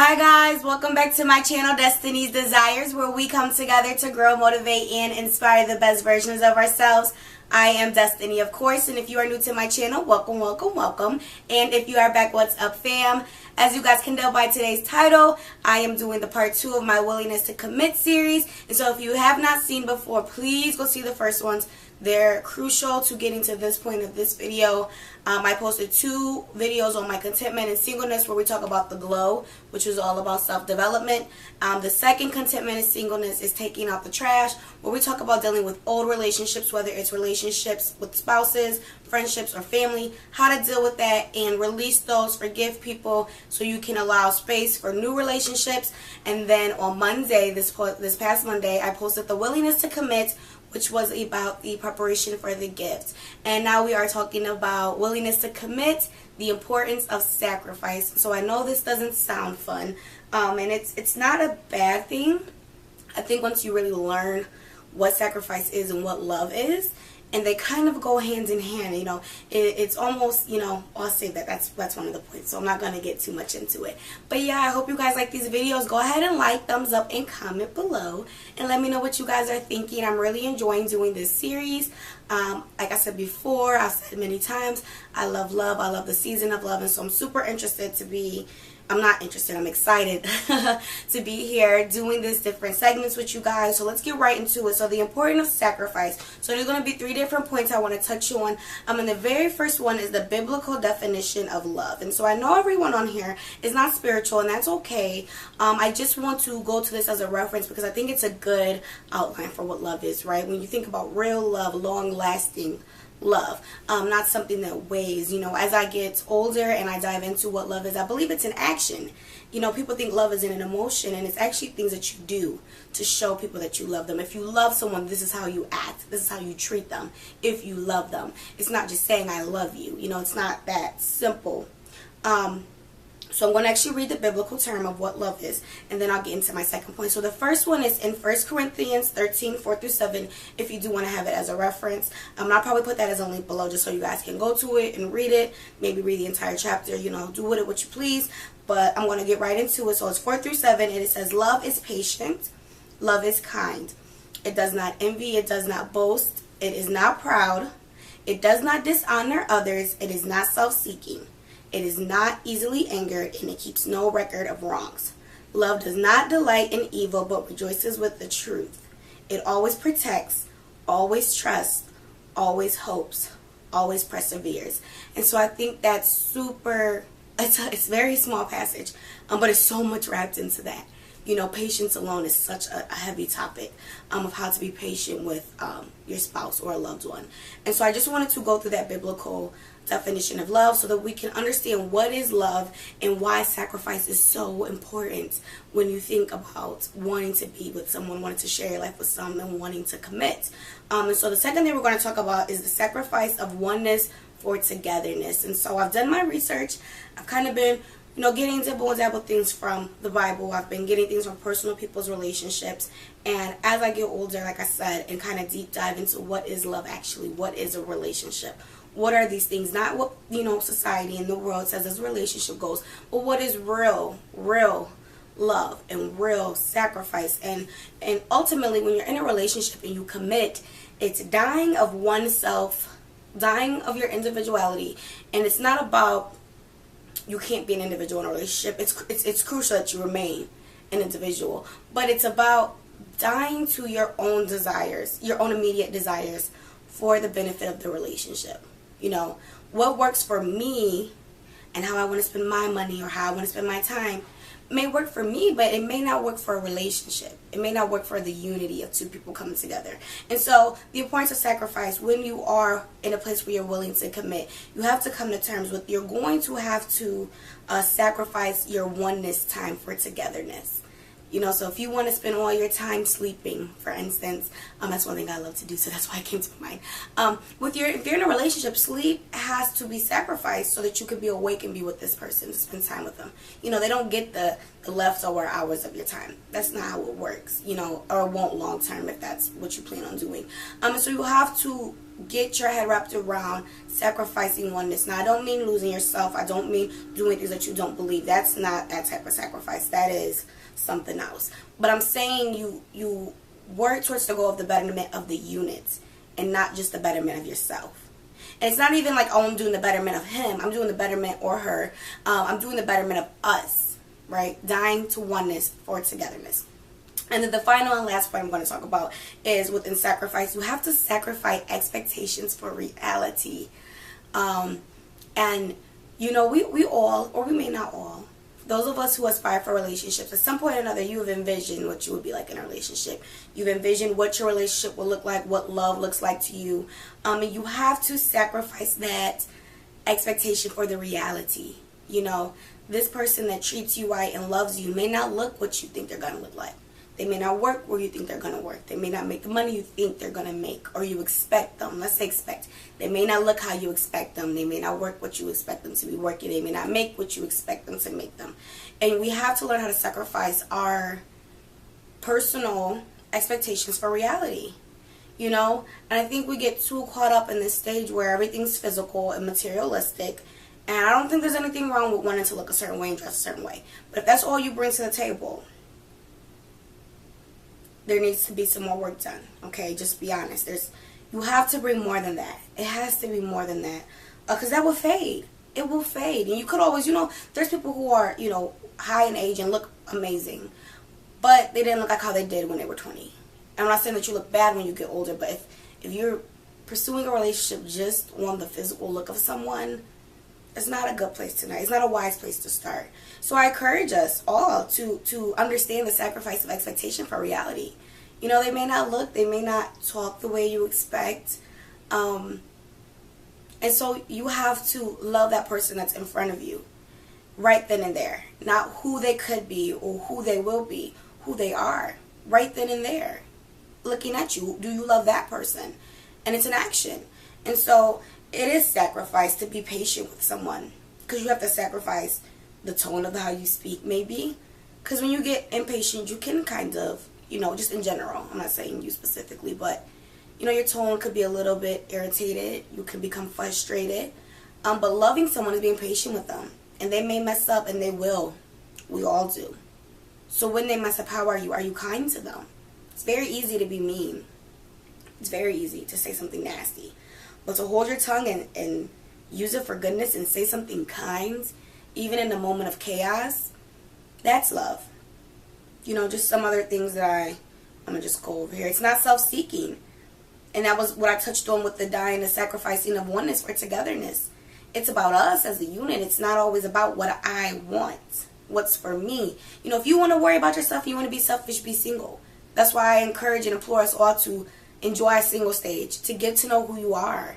Hi guys, welcome back to my channel Destiny's Desires, where we come together to grow, motivate, and inspire the best versions of ourselves. I am Destiny, of course, and if you are new to my channel, welcome, welcome, welcome. And if you are back, what's up, fam? As you guys can tell by today's title, I am doing the part 2 of my Willingness to Commit series. And so if you have not seen before, please go see the first ones. They're crucial to getting to this point of this video. I posted 2 videos on my contentment and singleness where we talk about the glow, which is all about self-development. The second, contentment and singleness, is taking out the trash, where we talk about dealing with old relationships, whether it's relationships with spouses, friendships, or family, how to deal with that and release those, forgive people so you can allow space for new relationships. And then on Monday, this past Monday, I posted the Willingness to Commit, which was about the preparation for the gift. And now we are talking about willingness to commit, the importance of sacrifice. So I know this doesn't sound fun, and it's not a bad thing. I think once you really learn what sacrifice is and what love is, and they kind of go hand in hand, you know, it's almost, you know, I'll say that's one of the points, so I'm not going to get too much into it. But yeah, I hope you guys like these videos. Go ahead and like, thumbs up, and comment below, and let me know what you guys are thinking. I'm really enjoying doing this series. Like I said before, I've said many times, I love love. I love the season of love, and so I'm super interested to be I'm excited to be here doing these different segments with you guys. So let's get right into it. So the importance of sacrifice. So there's going to be 3 different points I want to touch on. And the very first one is the biblical definition of love. And so I know everyone on here is not spiritual, and that's okay. I just want to go to this as a reference because I think it's a good outline for what love is, right? When you think about real love, long-lasting love, not something that weighs. You know, as I get older and I dive into what love is, I believe it's an action. You know, people think love is an emotion, and it's actually things that you do to show people that you love them. If you love someone, this is how you act. This is how you treat them if you love them. It's not just saying I love you. You know, it's not that simple. So I'm going to actually read the biblical term of what love is, and then I'll get into my second point. So the first one is in 1 Corinthians 13, 4-7, if you do want to have it as a reference. I'll probably put that as a link below just so you guys can go to it and read it. Maybe read the entire chapter, you know, do with it what you please. But I'm going to get right into it. So it's 4-7, and it says, love is patient, love is kind. It does not envy, it does not boast, it is not proud, it does not dishonor others, it is not self-seeking. It is not easily angered, and it keeps no record of wrongs. Love does not delight in evil, but rejoices with the truth. It always protects, always trusts, always hopes, always perseveres. And so I think that's super, it's a very small passage, but it's so much wrapped into that. You know, patience alone is such a heavy topic of how to be patient with your spouse or a loved one. And so I just wanted to go through that biblical definition of love so that we can understand what is love and why sacrifice is so important when you think about wanting to be with someone, wanting to share your life with someone, wanting to commit. And so the second thing we're going to talk about is the sacrifice of oneness for togetherness. And so I've done my research. I've kind of been, you know, getting dibble and dabble things from the Bible. I've been getting things from personal people's relationships. And as I get older, like I said, and kind of deep dive into what is love actually, what is a relationship, what are these things, not what, you know, society and the world says as relationship goes, but what is real love and real sacrifice. And ultimately, when you're in a relationship and you commit, it's dying of oneself, dying of your individuality. And it's not about, you can't be an individual in a relationship. It's crucial that you remain an individual, but it's about dying to your own desires, your own immediate desires, for the benefit of the relationship. You know, what works for me and how I want to spend my money or how I want to spend my time may work for me, but it may not work for a relationship. It may not work for the unity of 2 people coming together. And so the importance of sacrifice, when you are in a place where you're willing to commit, you have to come to terms with, you're going to have to sacrifice your oneness time for togetherness. You know, so if you want to spend all your time sleeping, for instance, that's one thing I love to do, so that's why it came to mind. If you're in a relationship, sleep has to be sacrificed so that you could be awake and be with this person, to spend time with them. You know, they don't get the leftover hours of your time. That's not how it works, you know, or it won't long term if that's what you plan on doing. So you have to get your head wrapped around sacrificing oneness. Now, I don't mean losing yourself. I don't mean doing things that you don't believe. That's not that type of sacrifice. That is something else. But I'm saying you work towards the goal of the betterment of the unit and not just the betterment of yourself. And it's not even like, oh, I'm doing the betterment of him. I'm doing the betterment or her. I'm doing the betterment of us, right? Dying to oneness for togetherness. And then the final and last point I'm going to talk about is within sacrifice, you have to sacrifice expectations for reality. And, you know, we all, or we may not all, those of us who aspire for relationships, at some point or another, you have envisioned what you would be like in a relationship. You've envisioned what your relationship will look like, what love looks like to you. And you have to sacrifice that expectation for the reality. You know, this person that treats you right and loves you may not look what you think they're going to look like. They may not work where you think they're going to work. They may not make the money you think they're going to make or you expect them. Let's say expect. They may not look how you expect them. They may not work what you expect them to be working. They may not make what you expect them to make them. And we have to learn how to sacrifice our personal expectations for reality. You know? And I think we get too caught up in this stage where everything's physical and materialistic. And I don't think there's anything wrong with wanting to look a certain way and dress a certain way. But if that's all you bring to the table, there needs to be some more work done. Okay, just be honest. You have to bring more than that. It has to be more than that, because that will fade. It will fade, and you could always, you know, there's people who are, you know, high in age and look amazing, but they didn't look like how they did when they were 20. I'm not saying that you look bad when you get older, but if you're pursuing a relationship just on the physical look of someone, it's not a good place to start. It's not a wise place to start. So I encourage us all to understand the sacrifice of expectation for reality. You know, they may not look, they may not talk the way you expect. And so you have to love that person that's in front of you right then and there. Not who they could be or who they will be, who they are right then and there. Looking at you, do you love that person? And it's an action. And so it is sacrifice to be patient with someone, because you have to sacrifice the tone of how you speak, maybe. Because when you get impatient, you can kind of, you know, just in general, I'm not saying you specifically, but, you know, your tone could be a little bit irritated. You can become frustrated. But loving someone is being patient with them. And they may mess up, and they will. We all do. So when they mess up, how are you? Are you kind to them? It's very easy to be mean. It's very easy to say something nasty. But to hold your tongue and use it for goodness and say something kind, even in a moment of chaos, that's love. You know, just some other things that I'm going to just go over here. It's not self-seeking. And that was what I touched on with the dying, the sacrificing of oneness for togetherness. It's about us as a unit. It's not always about what I want, what's for me. You know, if you want to worry about yourself, you want to be selfish, be single. That's why I encourage and implore us all to enjoy a single stage, to get to know who you are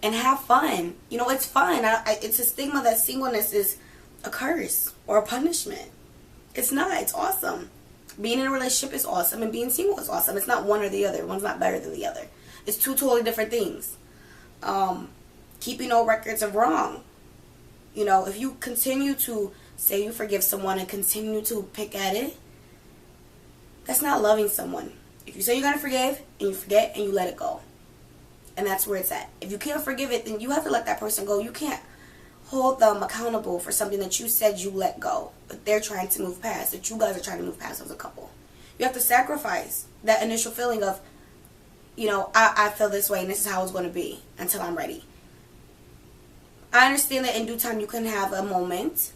and have fun. You know, it's fun. It's a stigma that singleness is a curse or a punishment. It's not. It's awesome. Being in a relationship is awesome, and being single is awesome. It's not one or the other. One's not better than the other. It's two totally different things. Keeping no records of wrong. You know, if you continue to say you forgive someone and continue to pick at it, that's not loving someone. If you say you're going to forgive, and you forget, and you let it go. And that's where it's at. If you can't forgive it, then you have to let that person go. You can't hold them accountable for something that you said you let go, but they're trying to move past, that you guys are trying to move past as a couple. You have to sacrifice that initial feeling of, you know, I feel this way, and this is how it's going to be until I'm ready. I understand that in due time you can have a moment,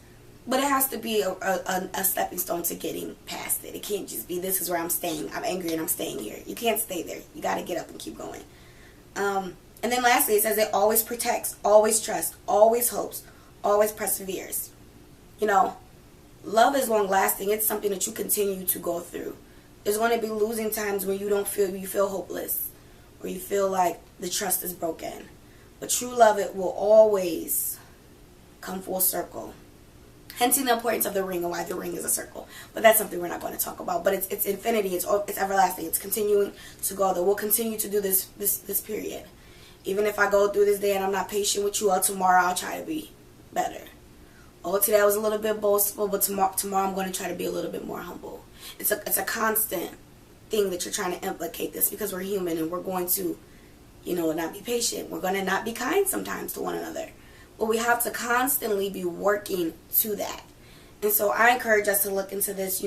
but it has to be a stepping stone to getting past it. It can't just be, this is where I'm staying. I'm angry and I'm staying here. You can't stay there. You got to get up and keep going. And then lastly, it says it always protects, always trusts, always hopes, always perseveres. You know, love is long lasting. It's something that you continue to go through. There's going to be losing times where you feel hopeless, or you feel like the trust is broken. But true love, it will always come full circle. Hence the importance of the ring and why the ring is a circle. But that's something we're not going to talk about. But it's infinity. It's everlasting. It's continuing to go there. We'll continue to do this period. Even if I go through this day and I'm not patient with you, tomorrow I'll try to be better. Today I was a little bit boastful, but tomorrow I'm going to try to be a little bit more humble. It's a constant thing that you're trying to implicate this, because we're human and we're going to not be patient. We're going to not be kind sometimes to one another. But we have to constantly be working to that. And so I encourage us to look into this.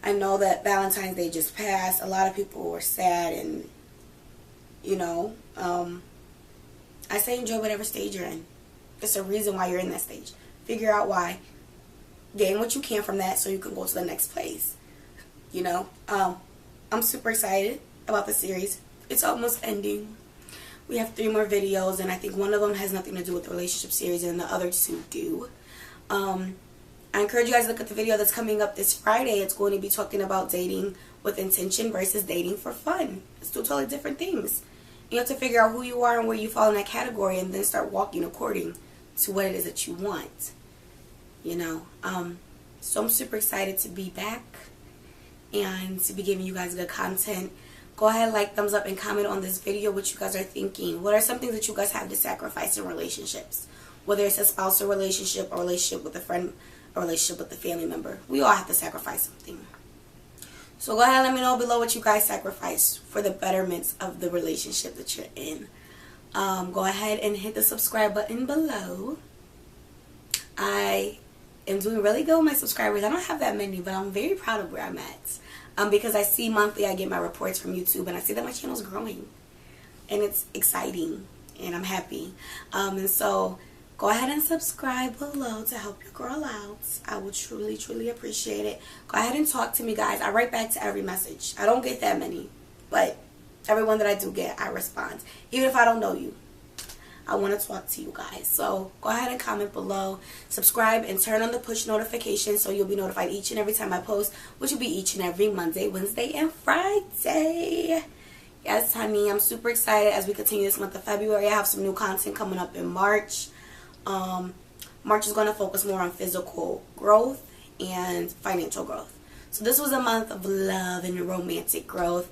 I know that Valentine's Day just passed. A lot of people were sad, and I say enjoy whatever stage you're in. There's a reason why you're in that stage. Figure out why. Gain what you can from that so you can go to the next place. I'm super excited about the series. It's almost ending. We have 3 more videos, and I think one of them has nothing to do with the relationship series, and the other 2 do. I encourage you guys to look at the video that's coming up this Friday. It's going to be talking about dating with intention versus dating for fun. It's 2 totally different things. You have to figure out who you are and where you fall in that category, and then start walking according to what it is that you want. So I'm super excited to be back and to be giving you guys good content. Go ahead, like, thumbs up, and comment on this video what you guys are thinking. What are some things that you guys have to sacrifice in relationships? Whether it's a spousal relationship, a relationship with a friend, a relationship with a family member. We all have to sacrifice something. So go ahead and let me know below what you guys sacrifice for the betterments of the relationship that you're in. Go ahead and hit the subscribe button below. I am doing really good with my subscribers. I don't have that many, but I'm very proud of where I'm at. Because I see monthly, I get my reports from YouTube, and I see that my channel is growing. And it's exciting, and I'm happy. And so go ahead and subscribe below to help your girl out. I would truly, truly appreciate it. Go ahead and talk to me, guys. I write back to every message. I don't get that many, but everyone that I do get, I respond. Even if I don't know you, I want to talk to you guys. So go ahead and comment below, subscribe, and turn on the push notifications so you'll be notified each and every time I post, which will be each and every Monday, Wednesday, and Friday. Yes, honey, I'm super excited as we continue this month of February. I have some new content coming up in March. March is going to focus more on physical growth and financial growth. So this was a month of love and romantic growth.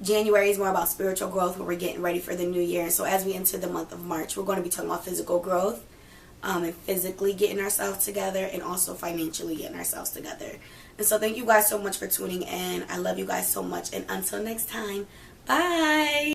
January is more about spiritual growth, where we're getting ready for the new year. So as we enter the month of March, we're going to be talking about physical growth, and physically getting ourselves together, and also financially getting ourselves together. And so thank you guys so much for tuning in. I love you guys so much, and until next time, bye.